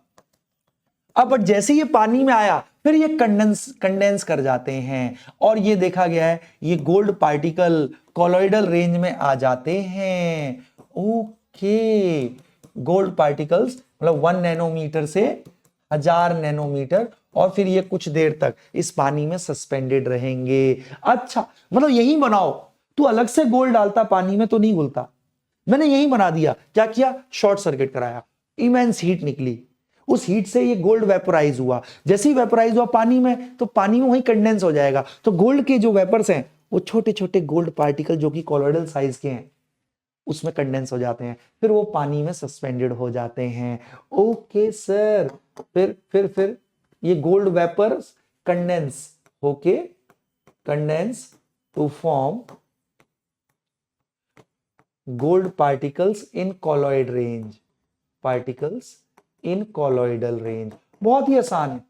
अब जैसे ये पानी में आया फिर ये कंडेंस कर जाते हैं, और ये देखा गया है ये गोल्ड पार्टिकल कोलोइडल रेंज में आ जाते हैं। ओके, गोल्ड पार्टिकल्स मतलब 1 नैनोमीटर से 1000 नैनोमीटर, और फिर ये कुछ देर तक इस पानी में सस्पेंडेड रहेंगे। अच्छा, मतलब यही बनाओ, तू अलग से गोल्ड डालता पानी में तो नहीं घुलता, मैंने यही बना दिया। क्या किया? शॉर्ट सर्किट कराया, इमेंस हीट निकली, उस हीट से ये गोल्ड वेपोराइज हुआ। जैसे ही वेपोराइज हुआ पानी में तो पानी में वही कंडेंस हो जाएगा, तो गोल्ड के जो वेपर्स हैं वो छोटे छोटे गोल्ड पार्टिकल जो कि कोलोइडल साइज के हैं उसमें कंडेंस हो जाते हैं, फिर वो पानी में सस्पेंडेड हो जाते हैं। ओके सर, फिर ये गोल्ड वेपर्स कंडेंस होके condense to form gold particles in colloid range, particles in colloidal range. बहुत ही आसान है,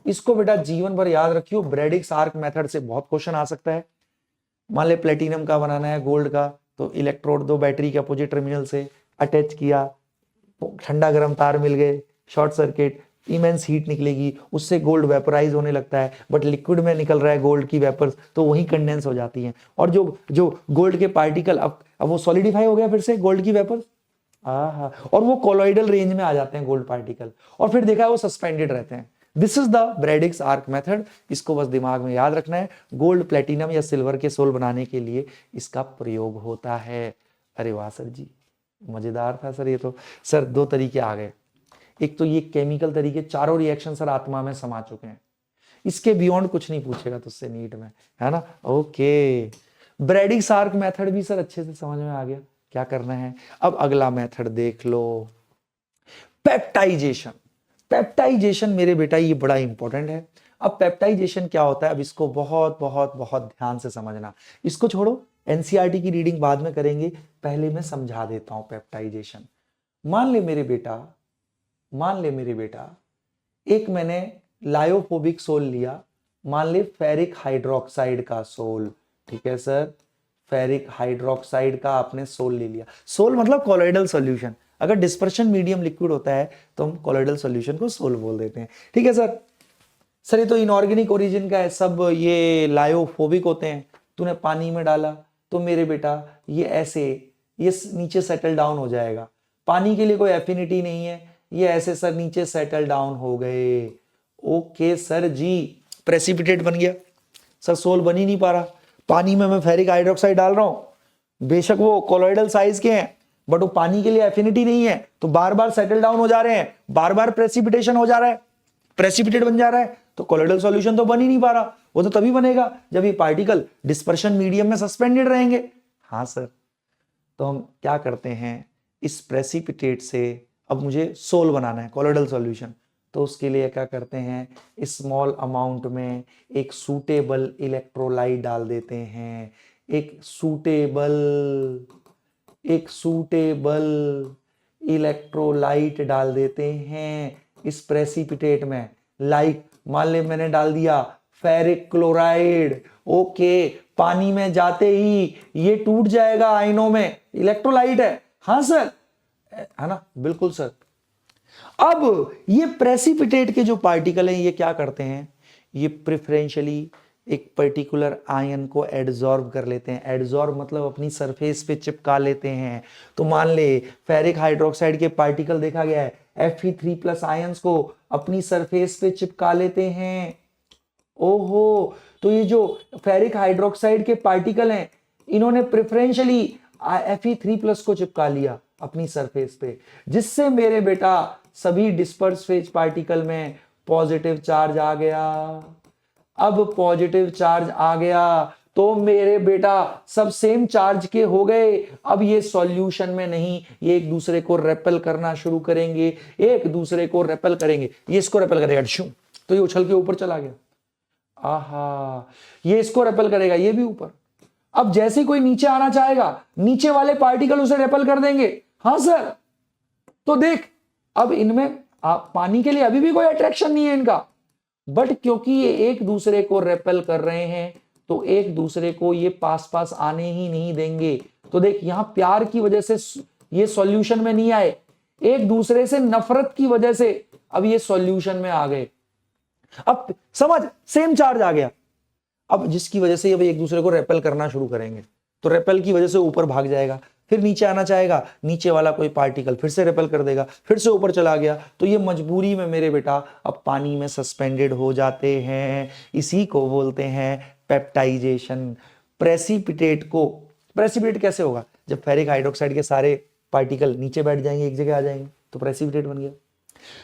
इसको बेटा जीवन भर याद रखियो। ब्रैडिक्स आर्क मेथड से बहुत क्वेश्चन आ सकता है। मान ले प्लेटिनम का बनाना है गोल्ड का, तो इलेक्ट्रोड 2 बैटरी के अपोजिट टर्मिनल से अटैच किया, ठंडा गर्म तार मिल गए, शॉर्ट सर्किट, इमेंस हीट निकलेगी, उससे गोल्ड वेपोराइज होने लगता है, बट लिक्विड में निकल रहा है गोल्ड की वेपर्स, तो वही कंडेंस हो जाती हैं, और जो गोल्ड के पार्टिकल अब वो सॉलिडिफाई हो गया फिर से गोल्ड की वेपर्स, और वो कोलॉइडल रेंज में आ जाते हैं गोल्ड पार्टिकल, और फिर देखा है वो सस्पेंडेड रहते हैं। This is the Bredig's arc method, इसको बस दिमाग में याद रखना है। गोल्ड, प्लेटिनम या सिल्वर के सोल बनाने के लिए इसका प्रयोग होता है। अरे वाह सर जी, मजेदार था सर ये तो। सर 2 तरीके आ गए, एक तो ये केमिकल तरीके, चारों रिएक्शन सर आत्मा में समा चुके हैं, इसके बियॉन्ड कुछ नहीं पूछेगा तुझसे नीट में, है ना। ओके, ब्रैडिक्स आर्क मेथड भी सर अच्छे से समझ में आ गया क्या करना है। अब अगला मेथड देख लो, पेप्टाइजेशन। पेप्टाइजेशन मेरे बेटा ये बड़ा इंपॉर्टेंट है। अब पेप्टाइजेशन क्या होता है, अब इसको बहुत बहुत बहुत ध्यान से समझना। इसको छोड़ो, एनसीईआरटी की रीडिंग बाद में करेंगे, पहले मैं समझा देता हूं पेप्टाइजेशन। मान ले मेरे बेटा एक मैंने लायोफोबिक सोल लिया, मान ले फेरिक हाइड्रोक्साइड का सोल, ठीक है सर, फेरिक हाइड्रोक्साइड का आपने सोल ले लिया। सोल मतलब कोलोइडल सॉल्यूशन, अगर डिस्पर्शन मीडियम लिक्विड होता है तो हम कोलोइडल सॉल्यूशन को सोल बोल देते हैं, ठीक है सर। सर ये तो इनऑर्गेनिक ओरिजिन का है, सब ये लायोफोबिक होते हैं, तूने पानी में डाला तो मेरे बेटा ये ऐसे ये नीचे सेटल डाउन हो जाएगा, पानी के लिए कोई एफिनिटी नहीं है, ये ऐसे सर नीचे सेटल डाउन हो गए। ओके सर जी, प्रेसिपिटेट बन गया सर, सोल बन ही नहीं पा रहा। पानी में मैं फेरिक हाइड्रोक्साइड डाल रहा हूं, बेशक वो कोलोइडल साइज के हैं बट वो पानी के लिए एफिनिटी नहीं है, तो बार बार सेटल डाउन हो जा रहे हैं, बार बार प्रेसिपिटेशन हो जा रहा है। प्रेसिपिटेट बन जा रहा है तो कोलोइडल सॉल्यूशन तो बन ही नहीं पा रहा। वो तो तभी बनेगा जब ये पार्टिकल डिस्पर्शन मीडियम में सस्पेंडेड रहेंगे। हाँ सर, तो हम क्या करते हैं, इस प्रेसिपिटेट से अब मुझे सोल बनाना है, कोलोइडल सॉल्यूशन, तो उसके लिए क्या करते हैं, स्मॉल अमाउंट में एक सूटेबल इलेक्ट्रोलाइट डाल देते हैं, एक सूटेबल इलेक्ट्रोलाइट डाल देते हैं इस प्रेसिपिटेट में। लाइक मान ले मैंने डाल दिया फेरिक क्लोराइड, ओके, पानी में जाते ही ये टूट जाएगा आयनों में, इलेक्ट्रोलाइट है। हाँ सर, है ना, बिल्कुल सर। अब ये प्रेसिपिटेट के जो पार्टिकल हैं ये क्या करते हैं, ये प्रेफरेंशियली एक पर्टिकुलर आयन को एडजॉर्ब कर लेते हैं। एडजॉर्ब मतलब अपनी सरफेस पे चिपका लेते हैं। तो मान ले फेरिक हाइड्रोक्साइड के पार्टिकल देखा गया है Fe3+ आयंस को अपनी सरफेस पे चिपका लेते हैं। ओहो, तो ये जो फेरिक हाइड्रोक्साइड के पार्टिकल हैं इन्होंने प्रेफरेंशियली Fe3+ को चिपका लिया अपनी सरफेस पे, जिससे मेरे बेटा सभी डिस्पर्स फेज पार्टिकल में पॉजिटिव चार्ज आ गया। अब पॉजिटिव चार्ज आ गया तो मेरे बेटा सब सेम चार्ज के हो गए। अब ये सॉल्यूशन में नहीं, ये एक दूसरे को रेपेल करना शुरू करेंगे, एक दूसरे को रेपेल करेंगे। ये इसको रेपेल करेगा तो ये उछल के ऊपर चला गया। आहा, ये इसको रेपेल करेगा, ये भी ऊपर। अब जैसे कोई नीचे आना चाहेगा, नीचे वाले पार्टिकल उसे रेपेल कर देंगे। हाँ सर, तो देख अब इनमें पानी के लिए अभी भी कोई अट्रैक्शन नहीं है इनका, बट क्योंकि ये एक दूसरे को रेपेल कर रहे हैं तो एक दूसरे को ये पास पास आने ही नहीं देंगे। तो देख यहां प्यार की वजह से ये सॉल्यूशन में नहीं आए, एक दूसरे से नफरत की वजह से अब ये सॉल्यूशन में आ गए। अब समझ, सेम चार्ज आ गया, अब जिसकी वजह से अब एक दूसरे को रेपेल करना शुरू करेंगे, तो रेपेल की वजह से ऊपर भाग जाएगा, फिर नीचे आना चाहेगा, नीचे वाला कोई पार्टिकल फिर से रेपेल कर देगा, फिर से ऊपर चला गया, तो ये मजबूरी में मेरे बेटा अब पानी में सस्पेंडेड हो जाते हैं। इसी को बोलते हैं पेप्टाइजेशन। प्रेसिपिटेट कैसे होगा, जब फेरिक हाइड्रोक्साइड के सारे पार्टिकल नीचे बैठ जाएंगे, एक जगह आ जाएंगे, तो प्रेसिपिटेट बन गया।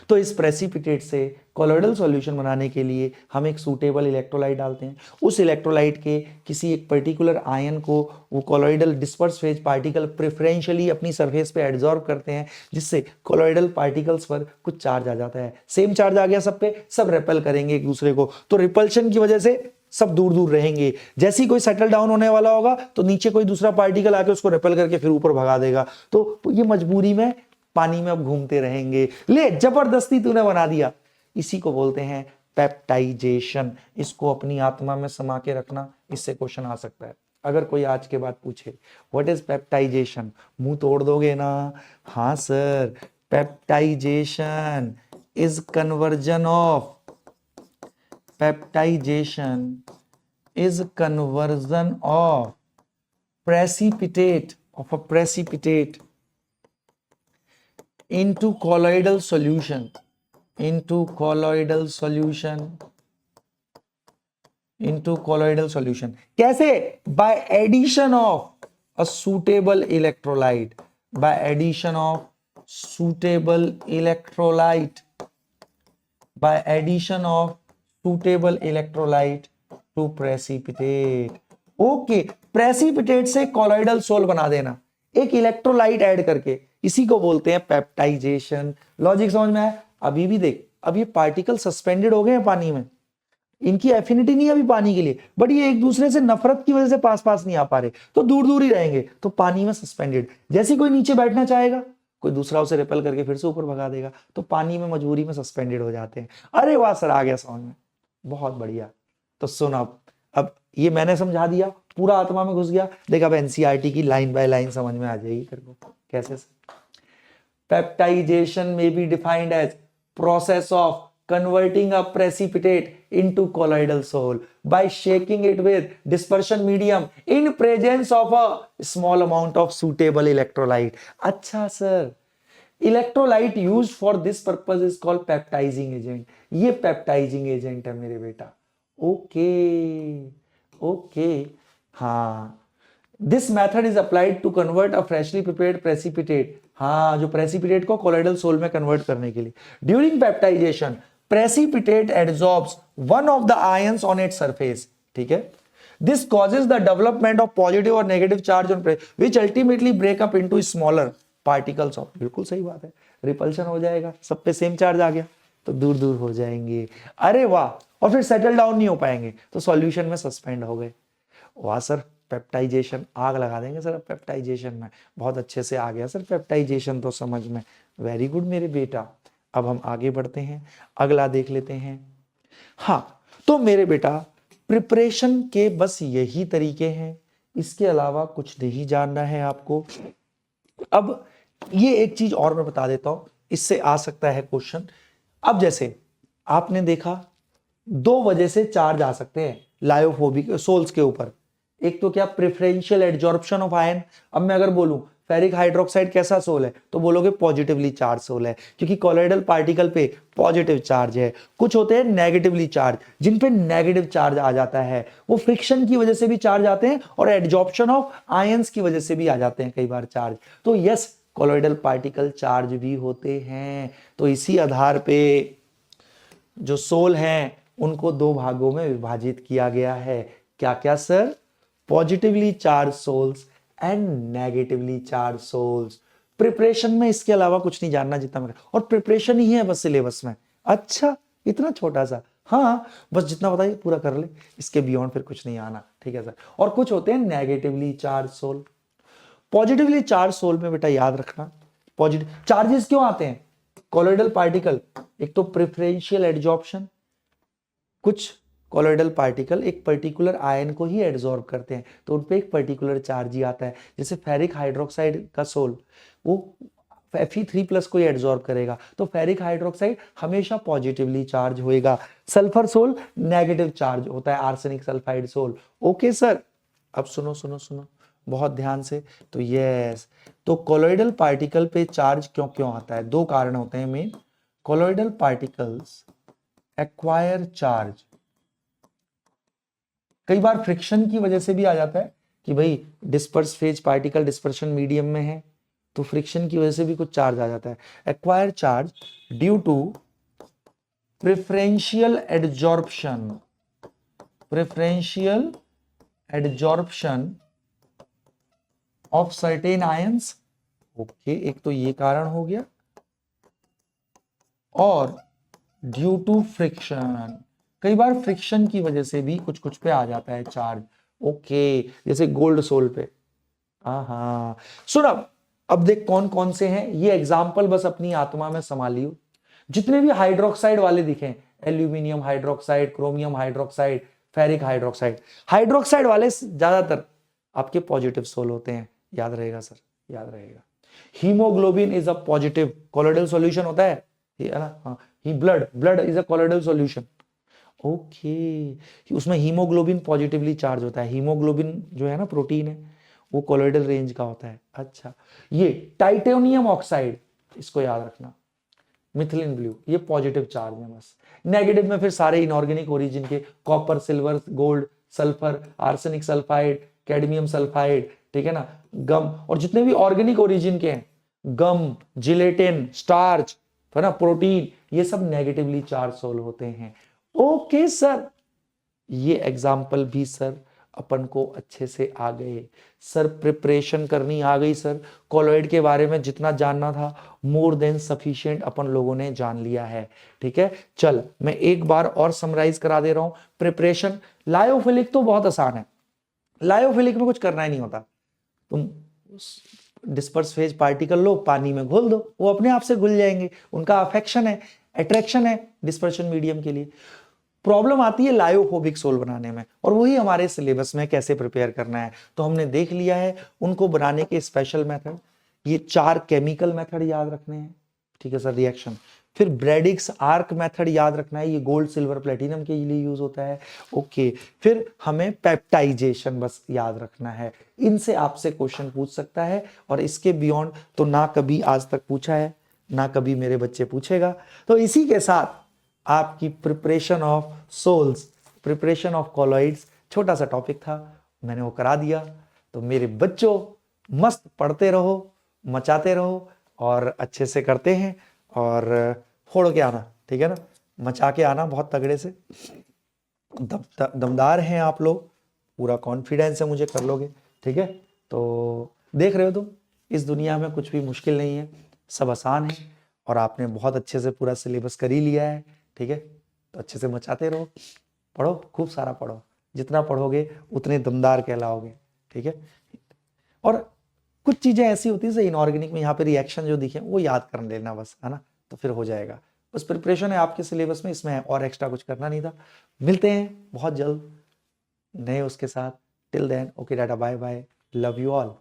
तो इस प्रेसिपिटेट से कोलोइडल सॉल्यूशन बनाने के लिए हम एक सूटेबल इलेक्ट्रोलाइट डालते हैं। उस इलेक्ट्रोलाइट के किसी एक पर्टिकुलर आयन को वो colloidal disperse phase particle preferentially अपनी सरफेस पे एडजॉर्ब करते हैं, जिससे कोलोइडल पार्टिकल्स पर कुछ चार्ज आ जाता है। सेम चार्ज आ गया सब पे, सब रेपेल करेंगे एक दूसरे को, तो रिपल्शन की वजह से सब दूर दूर रहेंगे। जैसे ही कोई सेटल डाउन होने वाला होगा तो नीचे कोई दूसरा पार्टिकल आके उसको रेपेल करके फिर ऊपर भगा देगा। तो ये मजबूरी में पानी में अब घूमते रहेंगे। ले, जबरदस्ती तूने बना दिया। इसी को बोलते हैं पेप्टाइजेशन। इसको अपनी आत्मा में समा के रखना, इससे क्वेश्चन आ सकता है। अगर कोई आज के बाद पूछे व्हाट इज पेप्टाइजेशन, मुंह तोड़ दोगे ना? हाँ sir, peptization is conversion of precipitate into colloidal solution कैसे? by addition of a suitable electrolyte to precipitate। Okay, precipitate से कोलोइडल सोल बना देना एक इलेक्ट्रोलाइट ऐड करके, इसी को बोलते हैं पेप्टाइजेशन। लॉजिक समझ में आया? अभी भी देख, अब ये पार्टिकल सस्पेंडेड हो गए हैं पानी में, इनकी एफिनिटी नहीं है अभी पानी के लिए, बट ये एक दूसरे से नफरत की वजह से पास पास नहीं आ पा रहे, तो दूर दूर ही रहेंगे, तो पानी में सस्पेंडेड। जैसे कोई नीचे बैठना चाहेगा, कोई दूसरा उसे रिपेल करके फिर से ऊपर भगा देगा, तो पानी में मजबूरी में सस्पेंडेड हो जाते हैं। अरे वाह सर, आ गया समझ में, बहुत बढ़िया। तो सुन, अब ये मैंने समझा दिया, पूरा आत्मा में घुस गया। देख अब एनसीईआरटी की लाइन बाय लाइन समझ में आ जाएगी तेरे को कैसे। Peptization may be defined as process of converting a precipitate into colloidal sol by shaking it with dispersion medium in presence of a small amount of suitable electrolyte। अच्छा sir, electrolyte use for this purpose is called peptizing agent. ये पेप्टाइजिंग एजेंट है मेरे बेटा। ओके, हाँ, this method is applied to convert a freshly prepared precipitate. हाँ, जो प्रेसिपिटेट को कोलोइडल सोल में कन्वर्ट करने के लिए। During peptization precipitate adsorbs one of the ions on its surface, ठीक है। This causes the development of positive और negative charge on which ultimately break up into smaller particles of, बिल्कुल सही बात है, रिपल्शन हो जाएगा, सब पे सेम चार्ज आ गया तो दूर दूर हो जाएंगे, अरे वाह, और फिर सेटल डाउन नहीं हो पाएंगे तो सॉल्यूशन में सस्पेंड हो गए। वाह सर, पेप्टाइजेशन, आग लगा देंगे सर पेप्टाइजेशन में, बहुत अच्छे से आ गया सर पेप्टाइजेशन तो समझ में, वेरी गुड मेरे बेटा। अब हम आगे बढ़ते हैं, अगला देख लेते हैं। हाँ, तो मेरे बेटा प्रिपरेशन के बस यही तरीके हैं, इसके अलावा कुछ नहीं जानना है आपको। अब ये एक चीज और मैं बता देता हूं, इससे आ सकता है क्वेश्चन। अब जैसे आपने देखा 2 वजह से चार्ज आ सकते हैं लायोफोबिक सोल्स के ऊपर, एक तो क्या, प्रेफरेंशियल एडजॉर्प्शन ऑफ आयन। अब मैं अगर बोलूं फेरिक हाइड्रोक्साइड कैसा सोल है तो बोलोगे पॉजिटिवली चार्ज सोल है, क्योंकि कॉलोइडल पार्टिकल पे पॉजिटिव चार्ज है। कुछ होते हैं नेगेटिवली चार्ज, जिन पे नेगेटिव चार्ज आ जाता है, वो फ्रिक्शन की वजह से भी चार्ज आते हैं और एडजॉर्प्शन ऑफ आयंस की वजह से भी आ जाते हैं कई बार चार्ज। तो यस, कॉलोइडल पार्टिकल चार्ज भी होते हैं। तो इसी आधार पे जो सोल हैं उनको 2 भागों में विभाजित किया गया है। क्या क्या sir? Positively charge sols and negatively charge sols. Preparation में इसके अलावा कुछ नहीं जानना जितना मैं, और प्रिपरेशन ही है बस सिलेबस में। अच्छा, इतना छोटा सा, हाँ, बस जितना बताइए पूरा कर ले, इसके बियॉन्ड फिर कुछ नहीं आना, ठीक है सर। और कुछ होते हैं negatively charge sol. Positively charge sol में बेटा याद रखना, पॉजिटिव चार्जेस क्यों आते हैं? कॉलोइडल पार्टिकल, एक तो प्रेफरेंशियल एडजॉर्प्शन, कुछ कॉलोइडल पार्टिकल एक पर्टिकुलर आयन को ही एड्सॉर्ब करते हैं तो उन पे एक पर्टिकुलर चार्ज ही आता है। जैसे फेरिक हाइड्रोक्साइड का सोल, वो Fe3+ को ही एड्सॉर्ब करेगा, तो फेरिक हाइड्रोक्साइड हमेशा पॉजिटिवली चार्ज होएगा। सल्फर सोल नेगेटिव चार्ज होता है, arsenic sulphide sol. Okay sir, अब सुनो सुनो सुनो बहुत ध्यान से। तो यस, तो कॉलोइडल पार्टिकल पे चार्ज क्यों क्यों आता है? 2 कारण होते हैं main. Colloidal particles acquire charge, कई बार फ्रिक्शन की वजह से भी आ जाता है कि भाई disperse phase particle dispersion medium में है तो फ्रिक्शन की वजह से भी कुछ चार्ज आ जाता है। Acquire charge due to preferential adsorption, preferential adsorption of certain ions. Okay, एक तो ये कारण हो गया, और ड्यू टू फ्रिक्शन, कई बार फ्रिक्शन की वजह से भी कुछ कुछ पे आ जाता है चार्ज। ओके, जैसे गोल्ड सोल पे। हाँ सुन, अब देख कौन कौन से हैं ये एग्जाम्पल, बस अपनी आत्मा में संभालियो। जितने भी हाइड्रोक्साइड वाले दिखे, aluminium hydroxide, chromium hydroxide, ferric hydroxide, hydroxide वाले ज्यादातर आपके पॉजिटिव सोल होते हैं, याद रहेगा सर, याद रहेगा। Haemoglobin is a positive colloidal solution होता है ना, हाँ, blood is a colloidal solution. Okay, उसमें हीमोग्लोबिन पॉजिटिवली चार्ज होता है। हीमोग्लोबिन जो है ना प्रोटीन है, वो कॉलोइडल रेंज का होता है। अच्छा, ये टाइटेनियम ऑक्साइड, इसको याद रखना, मिथिलिन ब्लू, ये पॉजिटिव चार्ज है बस। नेगेटिव में फिर सारे इनऑर्गेनिक ओरिजिन के, copper, silver, gold, sulphur, arsenic sulphide, cadmium sulphide, ठीक है ना, गम, और जितने भी ऑर्गेनिक ओरिजिन के हैं, गम, जिलेटिन, स्टार्च, है ना, प्रोटीन, ये सब नेगेटिवली चार्ज सोल होते हैं। ओके सर, ये एग्जाम्पल भी सर अपन को अच्छे से आ गए सर, प्रिपरेशन करनी आ गई सर। कॉलोइड के बारे में जितना जानना था मोर देन सफिशिएंट अपन लोगों ने जान लिया है, ठीक है। चल मैं एक बार और समराइज करा दे रहा हूं प्रिपरेशन। लायोफिलिक तो बहुत आसान है, लायोफिलिक में कुछ करना ही नहीं होता, तुम डिस्पर्स फेज पार्टिकल लो, पानी में घोल दो, वो अपने आप से घुल जाएंगे, उनका अफेक्शन है, अट्रैक्शन है डिस्पर्शन मीडियम के लिए। प्रॉब्लम आती है लायोफोबिक सोल बनाने में, और वही हमारे सिलेबस में कैसे प्रिपेयर करना है तो हमने देख लिया है। उनको बनाने के स्पेशल मेथड, ये 4 केमिकल मेथड याद रखने हैं, ठीक है सर, रिएक्शन। फिर ब्रेडिक्स आर्क मेथड याद रखना है, ये गोल्ड, सिल्वर, प्लेटिनम के लिए यूज होता है। ओके, फिर हमें पेप्टाइजेशन बस याद रखना है। इनसे आपसे क्वेश्चन पूछ सकता है, और इसके बियॉन्ड तो ना कभी आज तक पूछा है, ना कभी मेरे बच्चे पूछेगा। तो इसी के साथ आपकी preparation of sols, preparation of colloids, छोटा सा टॉपिक था, मैंने वो करा दिया। तो मेरे बच्चों मस्त पढ़ते रहो, मचाते रहो, और अच्छे से करते हैं, और फोड़ के आना, ठीक है ना। मचा के आना बहुत तगड़े से। दमदार हैं आप लोग, पूरा कॉन्फिडेंस है मुझे कर लोगे, ठीक है। तो देख रहे हो तुम, इस दुनिया में कुछ भी मुश्किल नहीं है, सब आसान है, और आपने बहुत अच्छे से पूरा सिलेबस कर ही लिया है, ठीक है। तो अच्छे से मचाते रहो, पढ़ो, खूब सारा पढ़ो, जितना पढ़ोगे उतने दमदार कहलाओगे, ठीक है। और कुछ चीज़ें ऐसी होती है इनऑर्गेनिक में, यहाँ पे रिएक्शन जो दिखे वो याद कर लेना बस, है ना, तो फिर हो जाएगा। बस प्रिपरेशन है आपके सिलेबस में, इसमें और एक्स्ट्रा कुछ करना नहीं था। मिलते हैं बहुत जल्द नए उसके साथ। Till then okay, tata, bye bye, love you all.